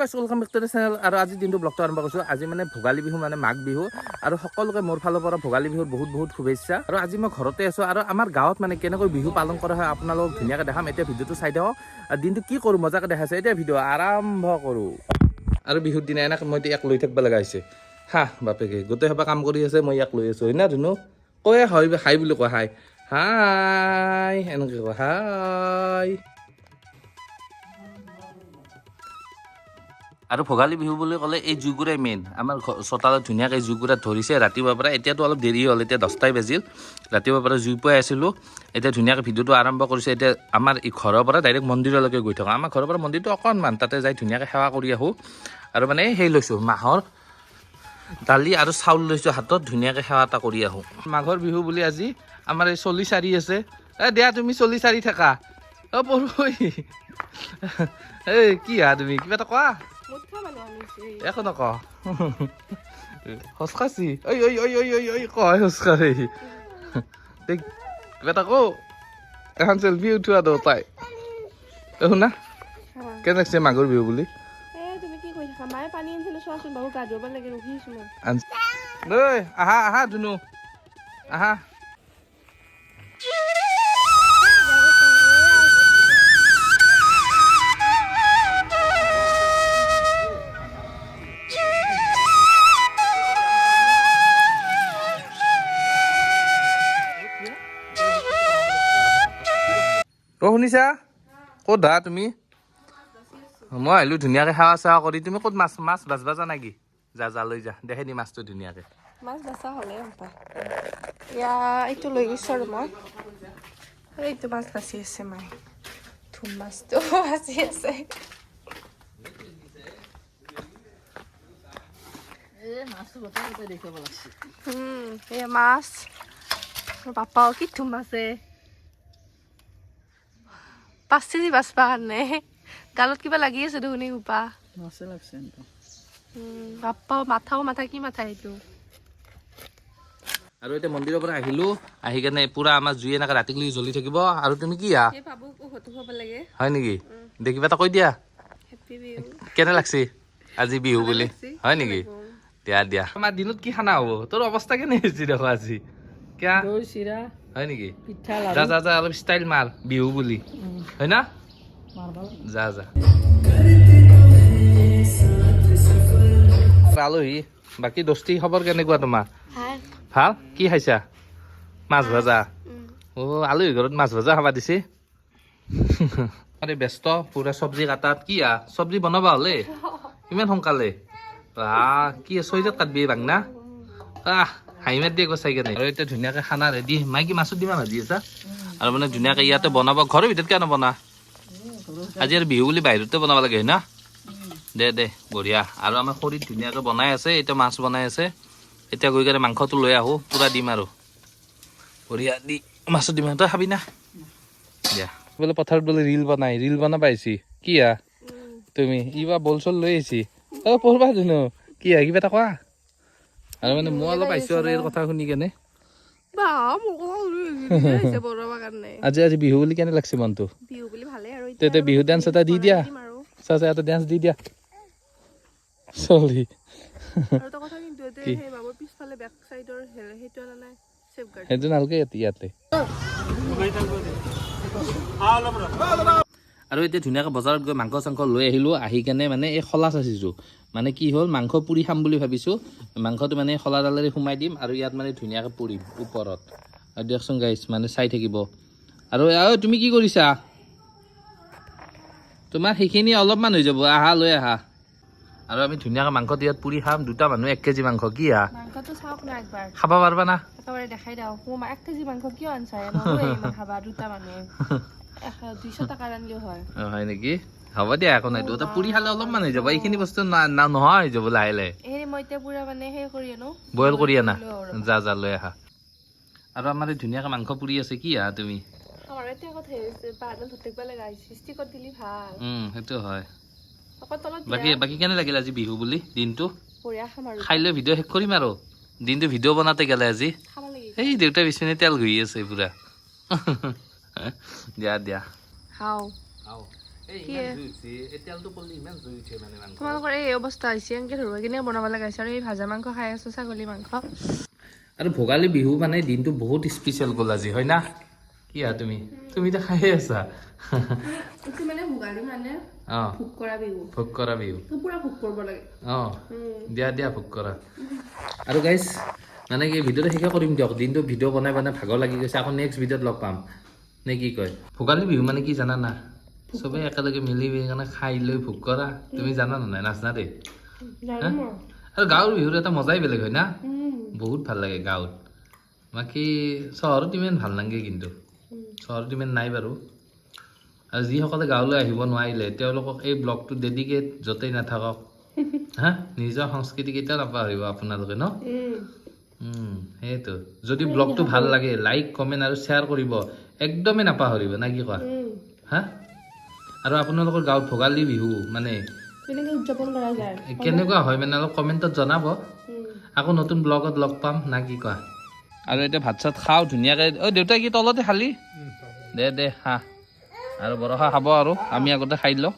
গাইছ welcome back to the channel আৰু আজি দিনটো ব্লগটো আৰম্ভ কৰিছোঁ আজি মানে ভোগালী বিহু মানে মাঘ বিহু আৰু সকলোকে মোৰ ফালৰ পৰা ভোগালী বিহুৰ বহুত শুভেচ্ছা আৰু আজি মই ঘৰতে আছোঁ আৰু আমাৰ গাঁৱত মানে কেনেকৈ বিহু পালন কৰা হয় আপোনালোকক ধুনীয়াকৈ দেখাম এতিয়া ভিডিঅ'টো চাই দিয়ক আৰু দিনটো কি কৰোঁ মজাকৈ দেখাইছে এতিয়া ভিডিঅ' আৰম্ভ কৰোঁ আৰু বিহুৰ দিনা এনেকৈ মই ইয়াক লৈ থাকিব লগা হৈছে হা বাপেকে গোটেই সবা কাম কৰি আছে মই ইয়াক লৈ আছোঁ হয় না ধুনু কয় হয় হাই বুলি কয় হাই হাই এনেকৈ কয় হাই আৰু ভোগালী বিহু বুলি ক'লে এই জুইকুৰাই মেইন আমাৰ চোতালত ধুনীয়াকৈ জুইকুৰা ধৰিছে ৰাতিপুৱাৰ পৰা এতিয়াতো অলপ দেৰি হ'ল এতিয়া 10টাই বাজিল ৰাতিপুৱাৰ পৰা জুই পুৱাই আছিলোঁ এতিয়া ধুনীয়াকৈ ভিডিঅ'টো আৰম্ভ কৰিছে এতিয়া আমাৰ এই ঘৰৰ পৰা ডাইৰেক্ট মন্দিৰলৈকে গৈ থাকোঁ আমাৰ ঘৰৰ পৰা মন্দিৰটো অকণমান তাতে যাই ধুনীয়াকৈ সেৱা কৰি আহোঁ আৰু মানে সেই লৈছোঁ মাহৰ দালি আৰু চাউল লৈছোঁ হাতত ধুনীয়াকৈ সেৱা এটা কৰি আহোঁ মাঘৰ বিহু বুলি আজি আমাৰ এই চলি চাৰি আছে দিয়া তুমি চলি চাৰি থাকা পৰহি এই কি হা তুমি কিবা এটা কোৱা একো নকওঁ খোজকাঢ়ি ঐ ঐ ঐ ঐ ঐ ঐ কয় খোজকাঢ়ি কিবা এটা কওঁ এখন চেল্ফি উঠোৱা দেউতাই শুনা কেনে লাগিছে মাঘৰ বিহু বুলি আহা আহা ধুনু আহা শুনিছা ক'ত ধা তুমি মই আহিলোঁ ধুনীয়াকৈ সেৱা চেৱা কৰি তুমি ক'ত মাছ বাজবা যা নেকি যা লৈ যা দেখে দি মাছটো ধুনীয়াকৈ মাছ বাচা হ'লে এয়া এইটো লৈ গৈছোঁ আৰু মই এইটো মাছ বাচি আছে মায়ে থুম মাছটো বাচি আছে এয়া মাছ পাপাও কি থুম আছে 5 কেজি বাচবা কাৰণে গালত কিবা লাগি আছে দেখোন এই সোপা বাপ্পাও মাথা কি মাথা এইটো আৰু এতিয়া মন্দিৰৰ পৰা আহিলোঁ আহি কেনে পুৰা আমাৰ জুই এনেকৈ ৰাতিকলৈকে জ্বলি থাকিব আৰু তুমি কি হয় নেকি দেখিবা এটা কৈ দিয়া কেনে লাগছি আজি বিহু বুলি হয় নেকি দিয়া আমাৰ দিনত কি খানা হ'ব তোৰ অৱস্থা কেনে হৈছে দেখো আজি কিয় হয় নেকি যা অলপ ষ্টাইল মাৰ বিহু বুলি হয় না যা আলহী বাকী দস্তি খবৰ কেনেকুৱা তোমাৰ ভাল কি খাইছা মাছ ভাজা আলহী ঘৰত মাছ ভাজা খাবা দিছে ব্যস্ত পুৰা চব্জি কাটাত কি চব্জি বনাবা হ'লে ইমান সোনকালে কি 6টাত কাটবি বাংনা হাঁহি মাত দিয়ে চাই কেনে আৰু এতিয়া ধুনীয়াকৈ খানা ৰেডি মাইকী মাছত দিমা ভাজি আছা আৰু মানে ধুনীয়াকৈ ইয়াতে বনাব ঘৰৰ ভিতৰত কিয় নবনা আজি আৰু বিহু বুলি বাহিৰতে বনাব লাগে হয় না দে বঢ়িয়া আৰু আমাৰ খৰিত ধুনীয়াকৈ বনাই আছে এতিয়া মাছ বনাই আছে এতিয়া গৈ কেনে মাংসটো লৈ আহোঁ পূৰা দিম আৰু বঢ়িয়া দি মাছত দিম তই খাবি না দিয়া বোলে পথাৰত বোলে ৰিল বনাব আহিছি কি তুমি ইবা বল চল লৈ আহিছি পঢ়বা ধুনু কি কিবা এটা কোৱা আৰু মানে মই অলপ আহিছোঁ আৰু এই কথা শুনি কেনে আজি বিহু বুলি কেনে লাগছে মনটো তেতিয়া বিহু ডান্স এটা দি দিয়া চাচা এটা ডান্স দি দিয়া চলি সেইটো নালগে ইয়াতে আৰু এতিয়া ধুনীয়াকৈ বজাৰত গৈ মাংস চাংস লৈ আহিলোঁ আহি কেনে মানে এই খলা চাইছোঁ মানে কি হ'ল মাংস পুৰি খাম বুলি ভাবিছোঁ মাংসটো মানে খলাডালেৰে সোমাই দিম আৰু ইয়াত মানে ধুনীয়াকৈ পুৰিম ওপৰত আৰু দিয়কচোন গাইছ মানে চাই থাকিব আৰু তুমি কি কৰিছা তোমাৰ সেইখিনি অলপমান হৈ যাব আহা লৈ আহা আৰু আমি ধুনীয়াকৈ মাংসটো ইয়াত পুৰি খাম 2টা মানুহ 1 কেজি মাংস কি মাংসটো চাওক না একবাৰ খাব পাৰবা না একেবাৰে দেখাই দাও 1 কেজি মাংস কিয় আনছা খাবা 2টা মানুহ 200 টাকা আনলিও হয় নেকি হ'ব দিয়া একো নাই দুটা পুৰি খালে অলপমান হৈ যাব এইখিনি বস্তু নহয় হৈ যাব লাহে মই এতিয়া পুৰা মানে সেই কৰি আনো বইল কৰি আনা যা লৈ আহা আৰু আমাৰ এই ধুনীয়াকৈ মাংস পুৰি আছে কি তুমি সেইটো হয় বাকী কেনে লাগিল আজি বিহু বুলি দিনটো খাই লৈ ভিডিঅ' শেষ কৰিম আৰু দিনটো ভিডিঅ' বনাতে গেলে আজি এই দেউতা বিচনি তেল ঘঁহি আছে পুৰা দিয়া খাও তোমালোকৰ এই অৱস্থা হৈছে এনেকে ধৰিব কিনে বনাব লগাইছে আৰু এই ভাজা মাংস খাই আছো ছাগলী মাংস আৰু ভোগালী বিহু মানে দিনটো বহুত স্পেচিয়েল গ'ল আজি হয় না কি তুমি তো খাই আছা এইটো মানে ভোগালী মানে অ ভোগ কৰা বিহু তো পুৰা ভোগ কৰিব লাগে অ দিয়া ভোগ কৰা আৰু গাইজ মানে কি ভিডিঅ'টো শেষে কৰিম দিয়ক দিনটো ভিডিঅ' বনাই ভাগৰ লাগি গৈছে আকৌ নেক্সট ভিডিঅ'ত লগ পাম নে কি কয় ভোগালী বিহু মানে কি জানা না চবে একেলগে মিলি কাৰণে খাই লৈ ভোগ কৰা তুমি জানা নাই নাচনা দেই আৰু গাঁৱৰ বিহুৰ এটা মজাই বেলেগ হয় না বহুত ভাল লাগে গাঁৱত বাকী চহৰত ইমান ভাল নালাগে কিন্তু চহৰত ইমান নাই বাৰু আৰু যিসকলে গাঁৱলৈ আহিব নোৱাৰিলে তেওঁলোকক এই ব্লগটো ডেডিকেট য'তেই নাথাকক হা নিজৰ সংস্কৃতি কেতিয়াও নাপাহৰিব আপোনালোকে ন সেইটো যদি ব্লগটো ভাল লাগে লাইক কমেণ্ট আৰু শ্বেয়াৰ কৰিব একদমেই নাপাহৰিব না কি কোৱা হা আৰু আপোনালোকৰ গাঁৱত ভোগালী বিহু মানে উদযাপন কৰা যায় কেনেকুৱা হয় মানে অলপ কমেণ্টত জনাব আকৌ নতুন ব্লগত লগ পাম না কি কোৱা আৰু এতিয়া ভাত চাত খাওঁ ধুনীয়াকৈ দেউতাই কি তলতে খালি দে খা আৰু বৰষা খাব আৰু আমি আগতে খাই লওঁ